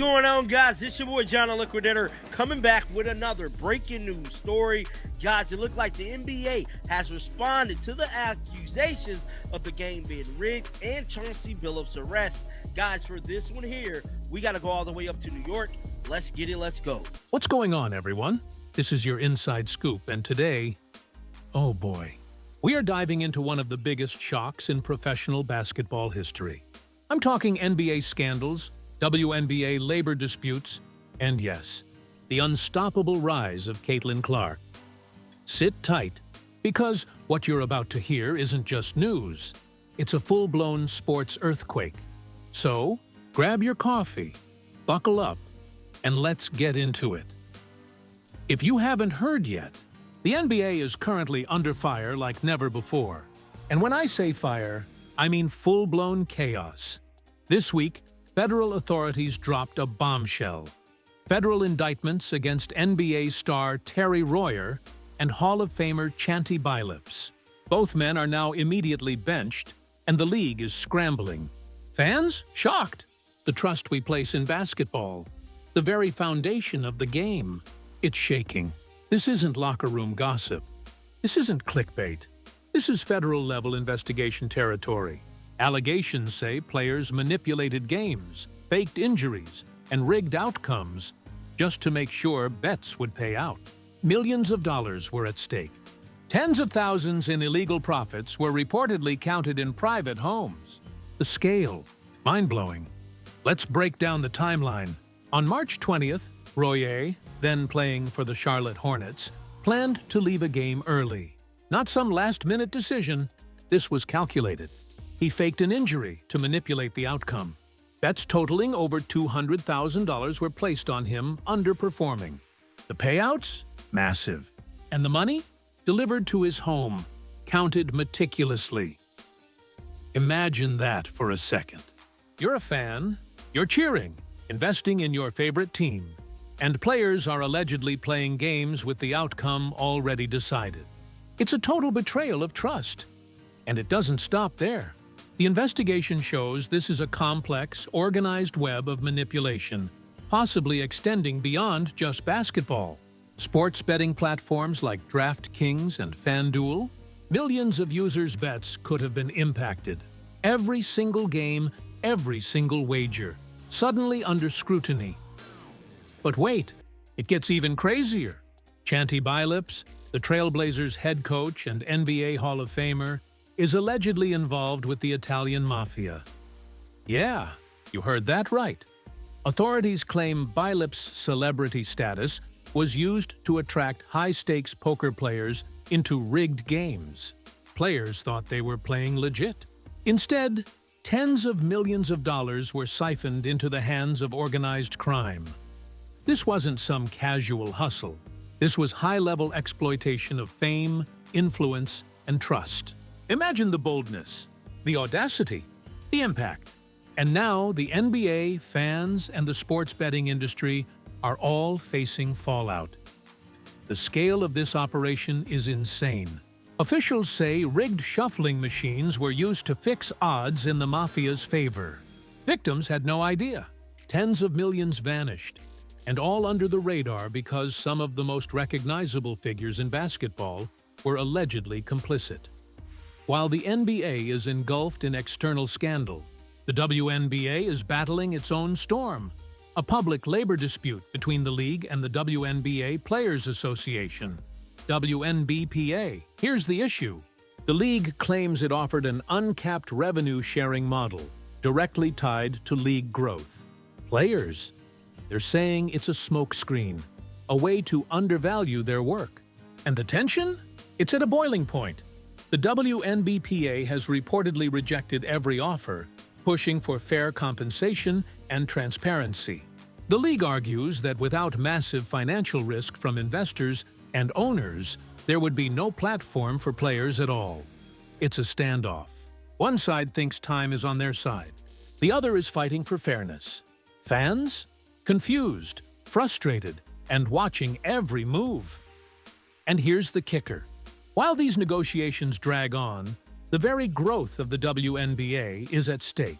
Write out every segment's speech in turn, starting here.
going on, guys? It's your boy John the Liquidator coming back with another breaking news story. Guys, it looked like the NBA has responded to the accusations of the game being rigged and Chauncey Billups' arrest. Guys, for this one here, we got to go all the way up to New York. Let's get it. Let's go. What's going on, everyone? This is your Inside Scoop, and today, oh boy, we are diving into one of the biggest shocks in professional basketball history. I'm talking NBA scandals, WNBA labor disputes, and yes, the unstoppable rise of Caitlin Clark. Sit tight, because what you're about to hear isn't just news. It's a full-blown sports earthquake. So, grab your coffee, buckle up, and let's get into it. If you haven't heard yet, the NBA is currently under fire like never before. And when I say fire, I mean full-blown chaos. This week, federal authorities dropped a bombshell. Federal indictments against NBA star Terry Royer and Hall of Famer Chanty Billups. Both men are now immediately benched, and the league is scrambling. Fans? Shocked. The trust we place in basketball, the very foundation of the game, it's shaking. This isn't locker room gossip. This isn't clickbait. This is federal-level investigation territory. Allegations say players manipulated games, faked injuries, and rigged outcomes just to make sure bets would pay out. Millions of dollars were at stake. Tens of thousands in illegal profits were reportedly counted in private homes. The scale, mind-blowing. Let's break down the timeline. On March 20th, Royer, then playing for the Charlotte Hornets, planned to leave a game early. Not some last-minute decision. This was calculated. He faked an injury to manipulate the outcome. Bets totaling over $200,000 were placed on him underperforming. The payouts? Massive. And the money? Delivered to his home, counted meticulously. Imagine that for a second. You're a fan, you're cheering, investing in your favorite team, and players are allegedly playing games with the outcome already decided. It's a total betrayal of trust. And it doesn't stop there. The investigation shows this is a complex, organized web of manipulation, possibly extending beyond just basketball. Sports betting platforms like DraftKings and FanDuel, millions of users' bets could have been impacted. Every single game, every single wager, suddenly under scrutiny. But wait, it gets even crazier. Chanty Billups, the Trailblazers head coach and NBA Hall of Famer, is allegedly involved with the Italian mafia. Yeah, you heard that right. Authorities claim Billups' celebrity status was used to attract high-stakes poker players into rigged games. Players thought they were playing legit. Instead, tens of millions of dollars were siphoned into the hands of organized crime. This wasn't some casual hustle. This was high-level exploitation of fame, influence, and trust. Imagine the boldness, the audacity, the impact. And now the NBA, fans, and the sports betting industry are all facing fallout. The scale of this operation is insane. Officials say rigged shuffling machines were used to fix odds in the mafia's favor. Victims had no idea. Tens of millions vanished, and all under the radar because some of the most recognizable figures in basketball were allegedly complicit. While the NBA is engulfed in external scandal, the WNBA is battling its own storm, a public labor dispute between the league and the WNBA Players Association, WNBPA. Here's the issue. The league claims it offered an uncapped revenue-sharing model, directly tied to league growth. Players, they're saying it's a smokescreen, a way to undervalue their work. And the tension? It's at a boiling point. The WNBPA has reportedly rejected every offer, pushing for fair compensation and transparency. The league argues that without massive financial risk from investors and owners, there would be no platform for players at all. It's a standoff. One side thinks time is on their side. The other is fighting for fairness. Fans? Confused, frustrated, and watching every move. And here's the kicker. While these negotiations drag on, the very growth of the WNBA is at stake.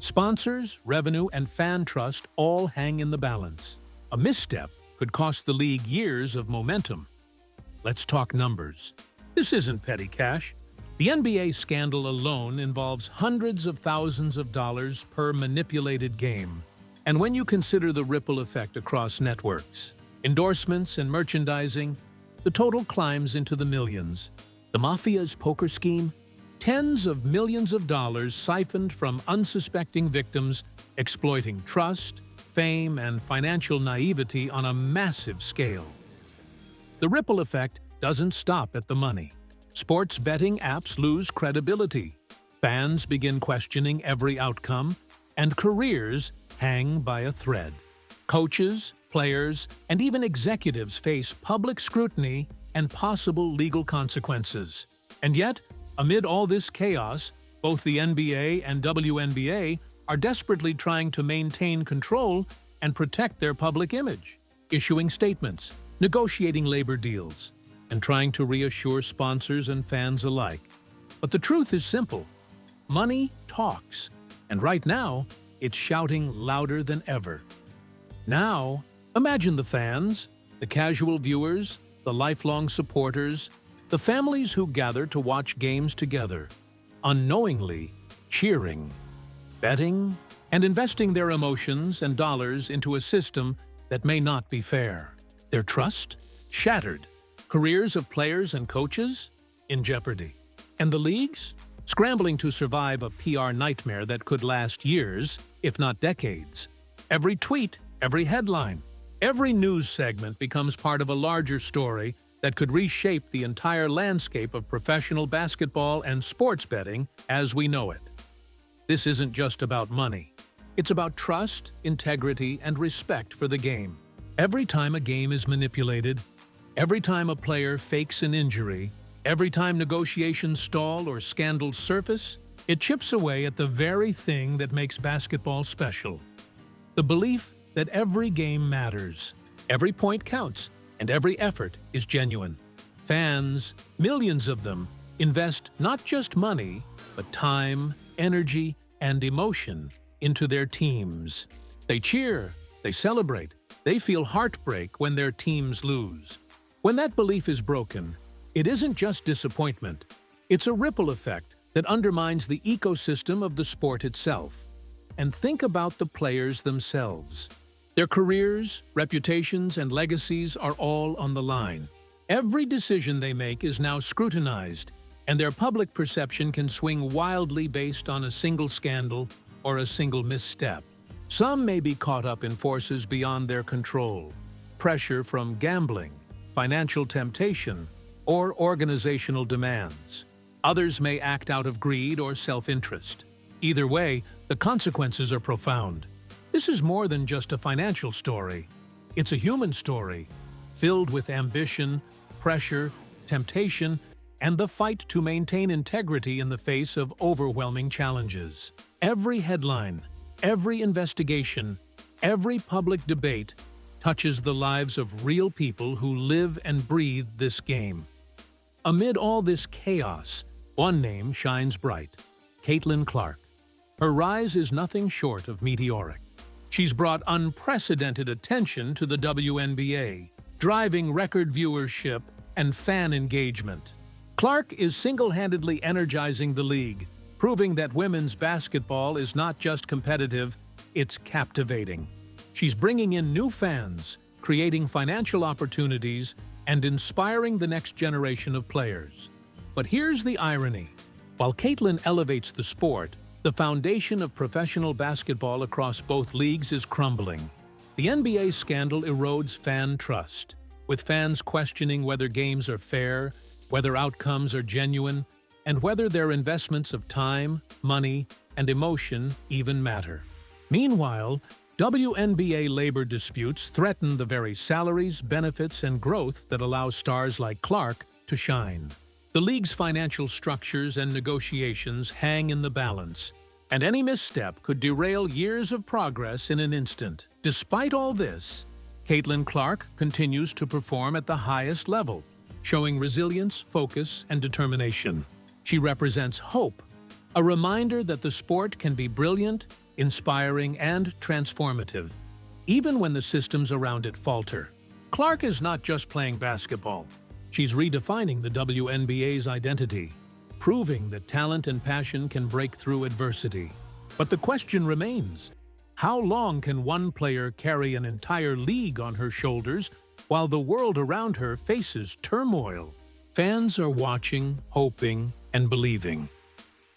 Sponsors, revenue, and fan trust all hang in the balance. A misstep could cost the league years of momentum. Let's talk numbers. This isn't petty cash. The NBA scandal alone involves hundreds of thousands of dollars per manipulated game. And when you consider the ripple effect across networks, endorsements, and merchandising, the total climbs into the millions. The mafia's poker scheme? Tens of millions of dollars siphoned from unsuspecting victims, exploiting trust, fame, and financial naivety on a massive scale. The ripple effect doesn't stop at the money. Sports betting apps lose credibility. Fans begin questioning every outcome, and careers hang by a thread. Coaches, players, and even executives face public scrutiny and possible legal consequences. And yet, amid all this chaos, both the NBA and WNBA are desperately trying to maintain control and protect their public image, issuing statements, negotiating labor deals, and trying to reassure sponsors and fans alike. But the truth is simple. Money talks, and right now, it's shouting louder than ever. Now, imagine the fans, the casual viewers, the lifelong supporters, the families who gather to watch games together, unknowingly cheering, betting, and investing their emotions and dollars into a system that may not be fair. Their trust? Shattered. Careers of players and coaches? In jeopardy. And the leagues? Scrambling to survive a PR nightmare that could last years, if not decades. Every tweet, every headline, every news segment becomes part of a larger story that could reshape the entire landscape of professional basketball and sports betting as we know it. This isn't just about money. It's about trust, integrity, and respect for the game. Every time a game is manipulated, every time a player fakes an injury, every time negotiations stall or scandals surface, it chips away at the very thing that makes basketball special. The belief that every game matters, every point counts, and every effort is genuine. Fans, millions of them, invest not just money, but time, energy, and emotion into their teams. They cheer, they celebrate, they feel heartbreak when their teams lose. When that belief is broken, it isn't just disappointment. It's a ripple effect that undermines the ecosystem of the sport itself. And think about the players themselves. Their careers, reputations, and legacies are all on the line. Every decision they make is now scrutinized, and their public perception can swing wildly based on a single scandal or a single misstep. Some may be caught up in forces beyond their control, pressure from gambling, financial temptation, or organizational demands. Others may act out of greed or self-interest. Either way, the consequences are profound. This is more than just a financial story. It's a human story, filled with ambition, pressure, temptation, and the fight to maintain integrity in the face of overwhelming challenges. Every headline, every investigation, every public debate touches the lives of real people who live and breathe this game. Amid all this chaos, one name shines bright: Caitlin Clark. Her rise is nothing short of meteoric. She's brought unprecedented attention to the WNBA, driving record viewership and fan engagement. Clark is single-handedly energizing the league, proving that women's basketball is not just competitive, it's captivating. She's bringing in new fans, creating financial opportunities, and inspiring the next generation of players. But here's the irony. While Caitlin elevates the sport, the foundation of professional basketball across both leagues is crumbling. The NBA scandal erodes fan trust, with fans questioning whether games are fair, whether outcomes are genuine, and whether their investments of time, money, and emotion even matter. Meanwhile, WNBA labor disputes threaten the very salaries, benefits, and growth that allow stars like Clark to shine. The league's financial structures and negotiations hang in the balance, and any misstep could derail years of progress in an instant. Despite all this, Caitlin Clark continues to perform at the highest level, showing resilience, focus, and determination. She represents hope, a reminder that the sport can be brilliant, inspiring, and transformative, even when the systems around it falter. Clark is not just playing basketball. She's redefining the WNBA's identity, proving that talent and passion can break through adversity. But the question remains, how long can one player carry an entire league on her shoulders while the world around her faces turmoil? Fans are watching, hoping, and believing.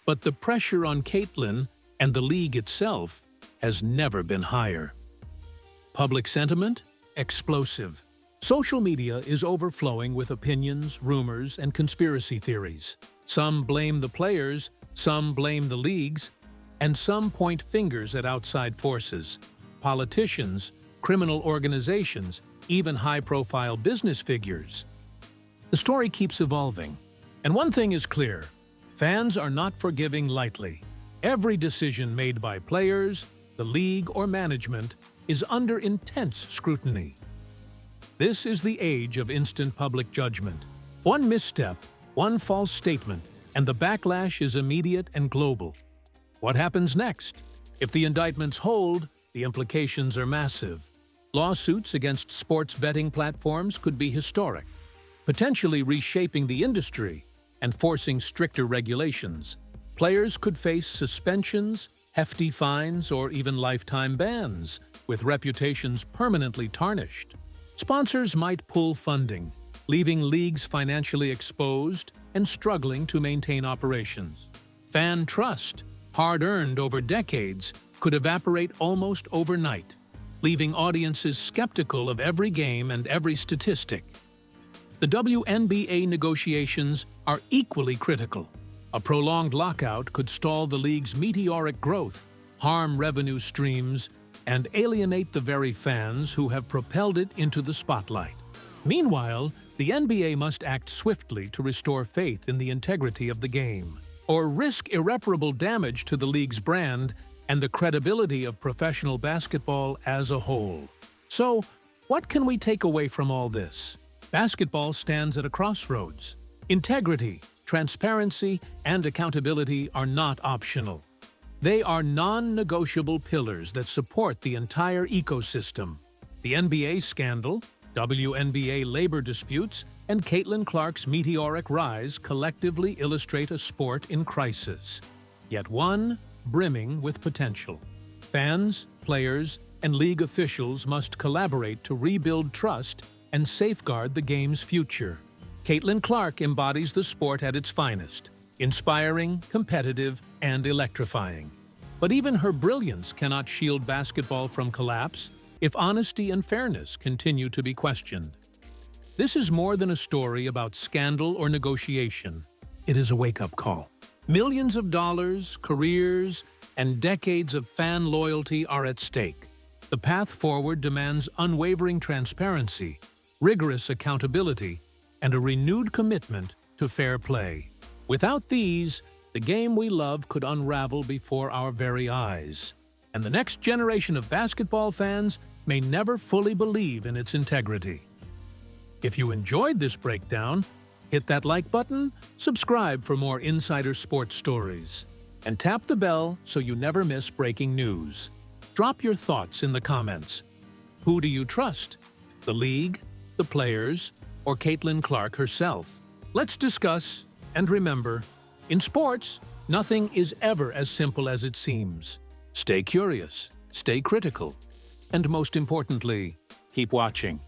But the pressure on Caitlin and the league itself has never been higher. Public sentiment? Explosive. Social media is overflowing with opinions, rumors, and conspiracy theories. Some blame the players, some blame the leagues, and some point fingers at outside forces, politicians, criminal organizations, even high-profile business figures. The story keeps evolving, and one thing is clear: fans are not forgiving lightly. Every decision made by players, the league, or management is under intense scrutiny. This is the age of instant public judgment. One misstep, one false statement, and the backlash is immediate and global. What happens next? If the indictments hold, the implications are massive. Lawsuits against sports betting platforms could be historic, potentially reshaping the industry and forcing stricter regulations. Players could face suspensions, hefty fines, or even lifetime bans, with reputations permanently tarnished. Sponsors might pull funding, leaving leagues financially exposed and struggling to maintain operations. Fan trust, hard-earned over decades, could evaporate almost overnight, leaving audiences skeptical of every game and every statistic. The WNBA negotiations are equally critical. A prolonged lockout could stall the league's meteoric growth, harm revenue streams, and alienate the very fans who have propelled it into the spotlight. Meanwhile, the NBA must act swiftly to restore faith in the integrity of the game, or risk irreparable damage to the league's brand and the credibility of professional basketball as a whole. So, what can we take away from all this? Basketball stands at a crossroads. Integrity, transparency, and accountability are not optional. They are non-negotiable pillars that support the entire ecosystem. The NBA scandal, WNBA labor disputes, and Caitlin Clark's meteoric rise collectively illustrate a sport in crisis, yet one brimming with potential. Fans, players, and league officials must collaborate to rebuild trust and safeguard the game's future. Caitlin Clark embodies the sport at its finest, inspiring, competitive, and electrifying. But even her brilliance cannot shield basketball from collapse if honesty and fairness continue to be questioned. This is more than a story about scandal or negotiation. It is a wake-up call. Millions of dollars, careers, and decades of fan loyalty are at stake. The path forward demands unwavering transparency, rigorous accountability, and a renewed commitment to fair play. Without these, the game we love could unravel before our very eyes, and the next generation of basketball fans may never fully believe in its integrity. If you enjoyed this breakdown, hit that like button, subscribe for more insider sports stories, and tap the bell so you never miss breaking news. Drop your thoughts in the comments. Who do you trust? The league, the players, or Caitlin Clark herself? Let's discuss, and remember, in sports, nothing is ever as simple as it seems. Stay curious, stay critical, and most importantly, keep watching.